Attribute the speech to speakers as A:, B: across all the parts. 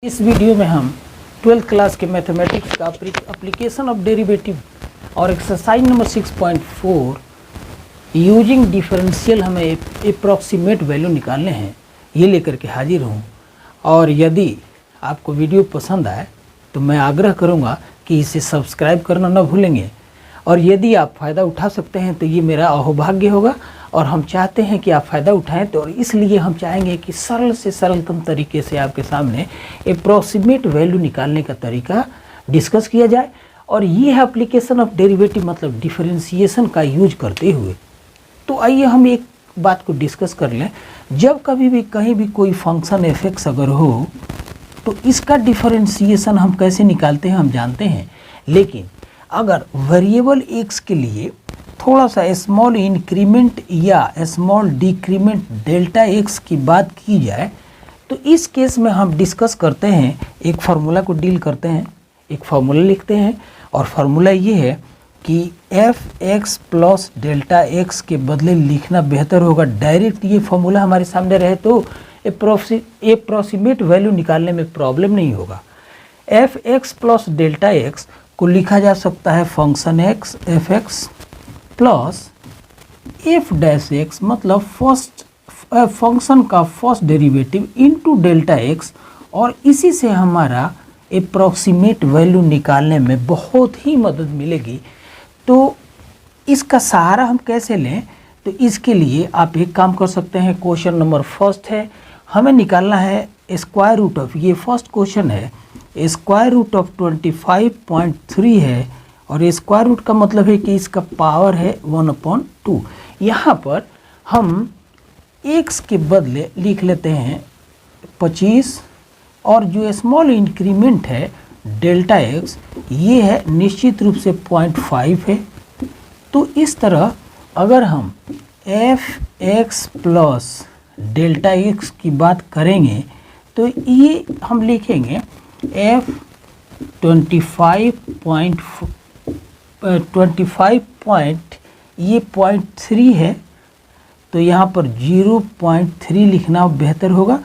A: इस वीडियो में हम 12th क्लास के मैथमेटिक्स का एप्लीकेशन ऑफ डेरिवेटिव और एक्सरसाइज नंबर 6.4 यूजिंग डिफरेंशियल हमें अप्रॉक्सीमेट वैल्यू निकालने हैं, ये लेकर के हाजिर हूँ। और यदि आपको वीडियो पसंद आए तो मैं आग्रह करूँगा कि इसे सब्सक्राइब करना न भूलेंगे, और यदि आप फ़ायदा उठा सकते हैं तो ये मेरा अहोभाग्य होगा। और हम चाहते हैं कि आप फ़ायदा उठाएं, तो इसलिए हम चाहेंगे कि सरल से सरलतम तरीके से आपके सामने अप्रॉक्सीमेट वैल्यू निकालने का तरीका डिस्कस किया जाए। और ये है एप्लीकेशन ऑफ डेरिवेटिव, मतलब डिफरेंशिएशन का यूज करते हुए। तो आइए हम एक बात को डिस्कस कर लें। जब कभी भी कहीं भी कोई फंक्शन एफ अगर हो तो इसका डिफरेंशिएशन हम कैसे निकालते हैं हम जानते हैं, लेकिन अगर वेरिएबल एक्स के लिए थोड़ा सा स्मॉल इंक्रीमेंट या स्मॉल डिक्रीमेंट डेल्टा एक्स की बात की जाए तो इस केस में हम डिस्कस करते हैं, एक फार्मूला को डील करते हैं, एक फार्मूला लिखते हैं। और फार्मूला ये है कि F x plus delta x के बदले लिखना बेहतर होगा। डायरेक्ट ये फार्मूला हमारे सामने रहे तो अप्रॉक्सीमेट वैल्यू निकालने में प्रॉब्लम नहीं होगा। F x plus delta x को लिखा जा सकता है function x F x plus F dash x, मतलब फर्स्ट फंक्शन का first derivative into delta x. और इसी से हमारा अप्रॉक्सीमेट वैल्यू निकालने में बहुत ही मदद मिलेगी। तो इसका सहारा हम कैसे लें, तो इसके लिए आप एक काम कर सकते हैं। क्वेश्चन नंबर फर्स्ट है, हमें निकालना है स्क्वायर रूट ऑफ, ये फर्स्ट क्वेश्चन है, स्क्वायर रूट ऑफ 25.3 है। और स्क्वायर रूट का मतलब है कि इसका पावर है 1/2। यहाँ पर हम x के बदले लिख लेते हैं 25, और जो स्मॉल इंक्रीमेंट है डेल्टा एक्स ये है निश्चित रूप से 0.5 है। तो इस तरह अगर हम F x plus delta x की बात करेंगे तो ये हम लिखेंगे एफ 25 ये 0.3 है, तो यहाँ पर 0.3 लिखना बेहतर होगा।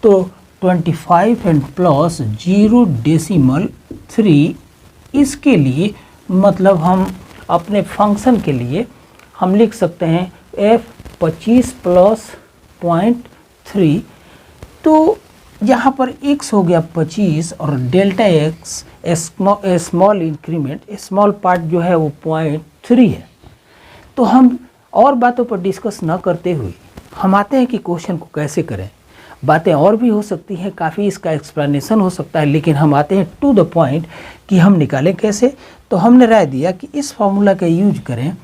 A: तो 25 एंड प्लस 0.3 इसके लिए मतलब हम अपने फंक्शन के लिए हम लिख सकते हैं एफ 25 प्लस 0.3। तो यहाँ पर x हो गया 25 और delta x small increment small part जो है वो 0.3 है। तो हम और बातों पर डिस्कस न करते हुए हम आते हैं कि क्वेश्चन को कैसे करें। बातें और भी हो सकती हैं, काफ़ी इसका एक्सप्लेनेशन हो सकता है, लेकिन हम आते हैं टू द पॉइंट कि हम निकालें कैसे। तो हमने राय दिया कि इस फार्मूला का यूज करें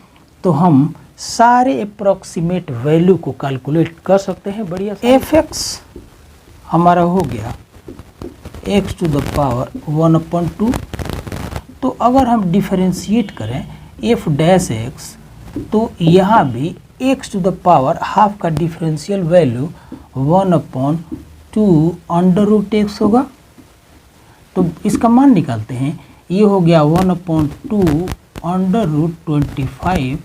A: तो हम सारे अप्रॉक्सीमेट वैल्यू को कैलकुलेट कर सकते हैं। बढ़िया, एफ एक्स हमारा हो गया x टू द पावर 1/2। तो अगर हम डिफरेंशिएट करें f डैश x तो यहाँ भी x to the power half का differential value 1/2 under root x होगा। तो इसका मान निकालते हैं, ये हो गया 1/2 अंडर रूट 25,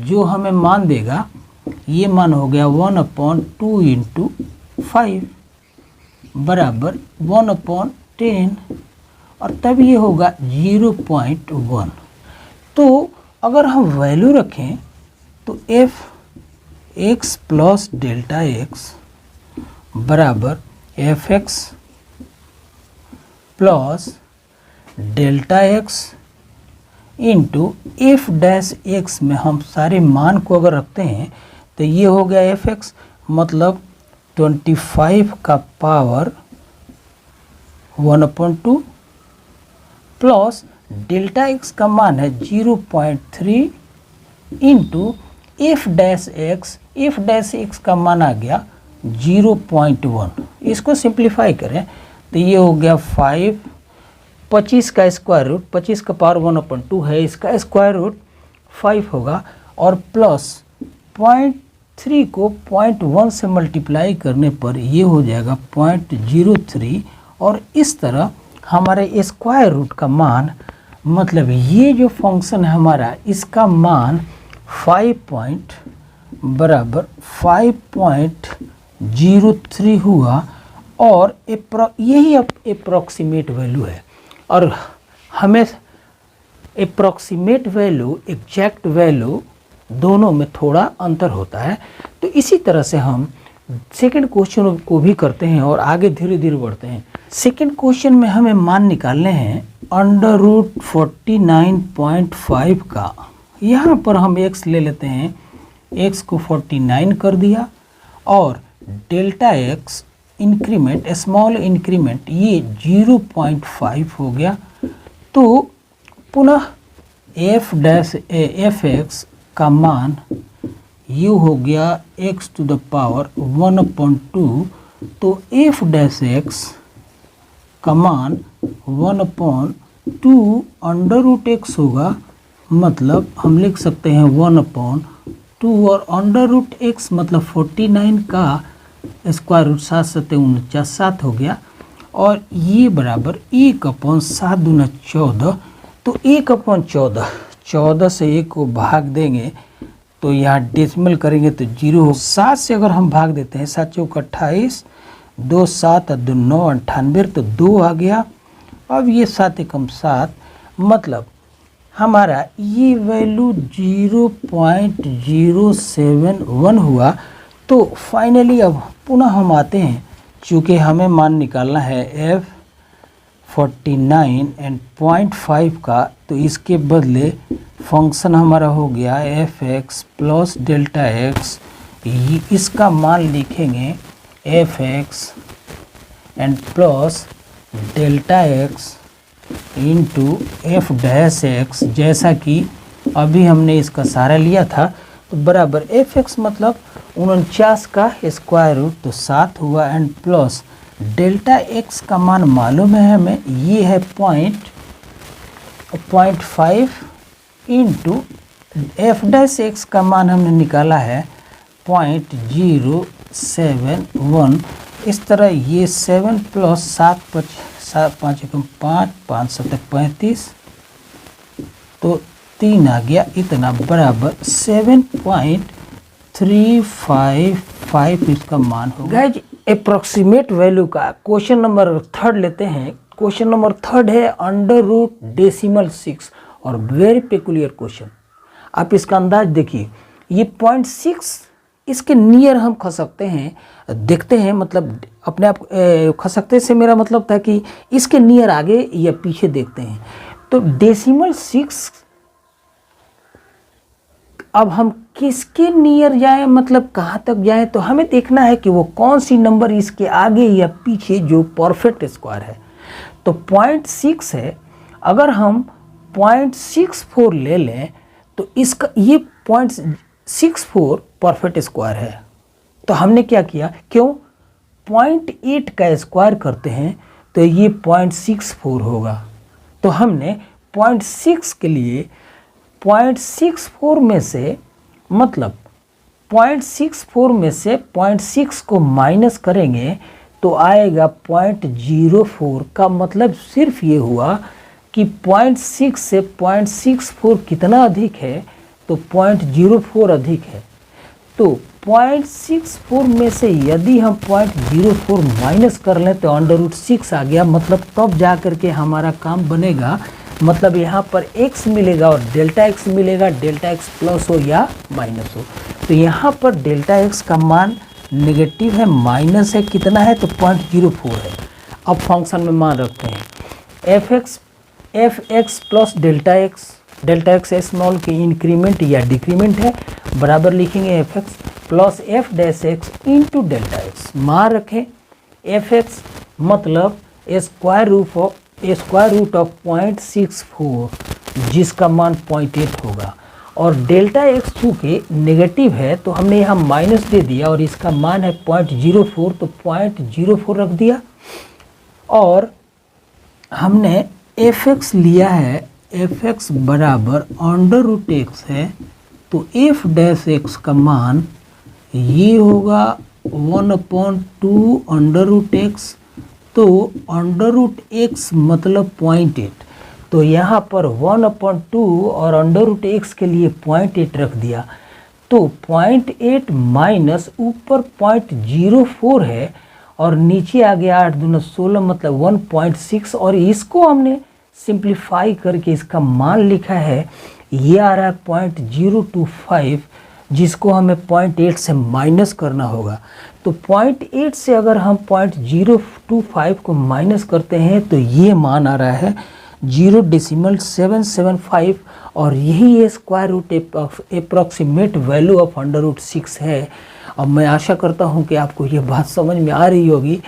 A: जो हमें मान देगा, ये मान हो गया 1/2 इंटू 5 बराबर 1/10, और तब ये होगा 0.1। तो अगर हम वैल्यू रखें तो f x plus delta x बराबर f x plus delta x into f dash x में हम सारे मान को अगर रखते हैं तो ये हो गया एफ एक्स, मतलब 25 का पावर 1/2 प्लस डेल्टा एक्स का मान है 0.3 इंटू एफ डैश एक्स का मान आ गया 0.1। इसको सिंप्लीफाई करें तो ये हो गया 5, 25 का स्क्वायर रूट, 25 का पावर 1/2 है, इसका स्क्वायर रूट 5 होगा, और प्लस 0.3 को 0.1 से मल्टीप्लाई करने पर ये हो जाएगा 0.03। और इस तरह हमारे स्क्वायर रूट का मान, मतलब ये जो फंक्शन है हमारा, इसका मान 5.03 हुआ। और यही अप्रोक्सीमेट वैल्यू है। और हमें अप्रोक्सीमेट वैल्यू एग्जैक्ट वैल्यू दोनों में थोड़ा अंतर होता है। तो इसी तरह से हम सेकंड क्वेश्चन को भी करते हैं और आगे धीरे धीरे बढ़ते हैं। सेकंड क्वेश्चन में हमें मान निकालने हैं अंडर रूट 49.5 का। यहाँ पर हम x ले लेते हैं, x को 49 कर दिया और delta x increment small increment ये 0.5 हो गया। तो पुनः एफ एक्स का मान यू हो गया x टू द पावर 1/2। तो एफ डैश एक्स का मान 1/2 अंडर रूट एक्स होगा, मतलब हम लिख सकते हैं 1/2 और अंडर रूट एक्स मतलब 49 का स्क्वायर रूट 7 7 49 7 हो गया और ये बराबर 1/7 दूना 14। तो 1/14, 14 से 1 को भाग देंगे तो यहाँ डेसिमल करेंगे तो 0 हो। 7 से अगर हम भाग देते हैं 7 चौक 28, 2 7 2 9 98, तो 2 आ गया। अब ये 7 एकम 7 मतलब हमारा ये वैल्यू 0.071 हुआ। तो फाइनली अब पुनः हम आते हैं, चूँकि हमें मान निकालना है f 49 एंड 0.5 का, तो इसके बदले फंक्शन हमारा हो गया F x plus delta x. इसका मान लिखेंगे F x and plus delta x into f dash x, जैसा कि अभी हमने इसका सारा लिया था। तो बराबर एफ एक्स मतलब 49 का स्क्वायर रूट तो 7 हुआ एंड प्लस डेल्टा एक्स का मान मालूम है हमें, ये है 0.5 इंटू एफ डैश एक्स का मान हमने निकाला है 0.071। इस तरह ये 7 प्लस 7 5 एकम 5 5 7 35, तो 3 आ गया इतना, बराबर 7.355 इसका मान होगा। गाइज अप्रोक्सीमेट वैल्यू का क्वेश्चन नंबर 3 लेते हैं। क्वेश्चन नंबर 3 है अंडर रूट डेसिमल 6 और वेरी पेकुलियर क्वेश्चन। आप इसका अंदाज देखिए, ये 0.6 इसके नियर हम खसकते हैं, देखते हैं मतलब अपने आप खसकते से मेरा मतलब था कि इसके नियर आगे या पीछे देखते हैं। तो डेसिमल 6 अब हम किसके नियर जाएं, मतलब कहाँ तक जाएं, तो हमें देखना है कि वो कौन सी नंबर इसके आगे या पीछे जो परफेक्ट स्क्वायर है। तो 0.6 है, अगर हम 0.64 ले लें तो इसका ये 0.64 परफेक्ट स्क्वायर है। तो हमने क्या किया, क्यों 0.8 का स्क्वायर करते हैं तो ये 0.64 होगा। तो हमने 0.6 के लिए 0.64 में से मतलब 0.64 में से 0.6 को माइनस करेंगे तो आएगा 0.04 का मतलब सिर्फ ये हुआ कि 0.6 से 0.64 कितना अधिक है, तो 0.04 अधिक है। तो 0.64 में से यदि हम 0.04 माइनस कर लें तो अंडर रूट 6 आ गया, मतलब तब जा कर के हमारा काम बनेगा। मतलब यहाँ पर x मिलेगा और डेल्टा x मिलेगा, डेल्टा x प्लस हो या माइनस हो। तो यहाँ पर डेल्टा x का मान नेगेटिव है, माइनस है, कितना है तो 0.04 है। अब फंक्शन में मान रखते हैं F x plus delta x small की इंक्रीमेंट या डिक्रीमेंट है, बराबर लिखेंगे F x plus F dash x into delta x. मान रखें एफ एक्स मतलब स्क्वायर रूट ऑफ 0.64 जिसका मान 0.8 होगा, और डेल्टा एक्स चूँकि नेगेटिव है तो हमने यहाँ माइनस दे दिया और इसका मान है 0.04, तो 0.04 रख दिया। और हमने एफ एक्स लिया है, एफ एक्स बराबर अंडर रूट एक्स है, तो एफ डैश एक्स का मान ये होगा 1/2 अंडर रूट एक्स। तो अंडर रूट एक्स मतलब 0.8, तो यहाँ पर 1/2 और अंडर रूट एक्स के लिए 0.8 रख दिया। तो 0.8 माइनस ऊपर 0.04 है और नीचे आ गया 8 दूना 16 मतलब 1.6 और इसको हमने सिंप्लीफाई करके इसका मान लिखा है, ये आ रहा है 0.025 जिसको हमें 0.8 से माइनस करना होगा। तो 0.8 से अगर हम 0.025 को माइनस करते हैं तो ये मान आ रहा है 0.775 और यही ये square root approximate value of √6 है। अब मैं आशा करता हूँ कि आपको ये बात समझ में आ रही होगी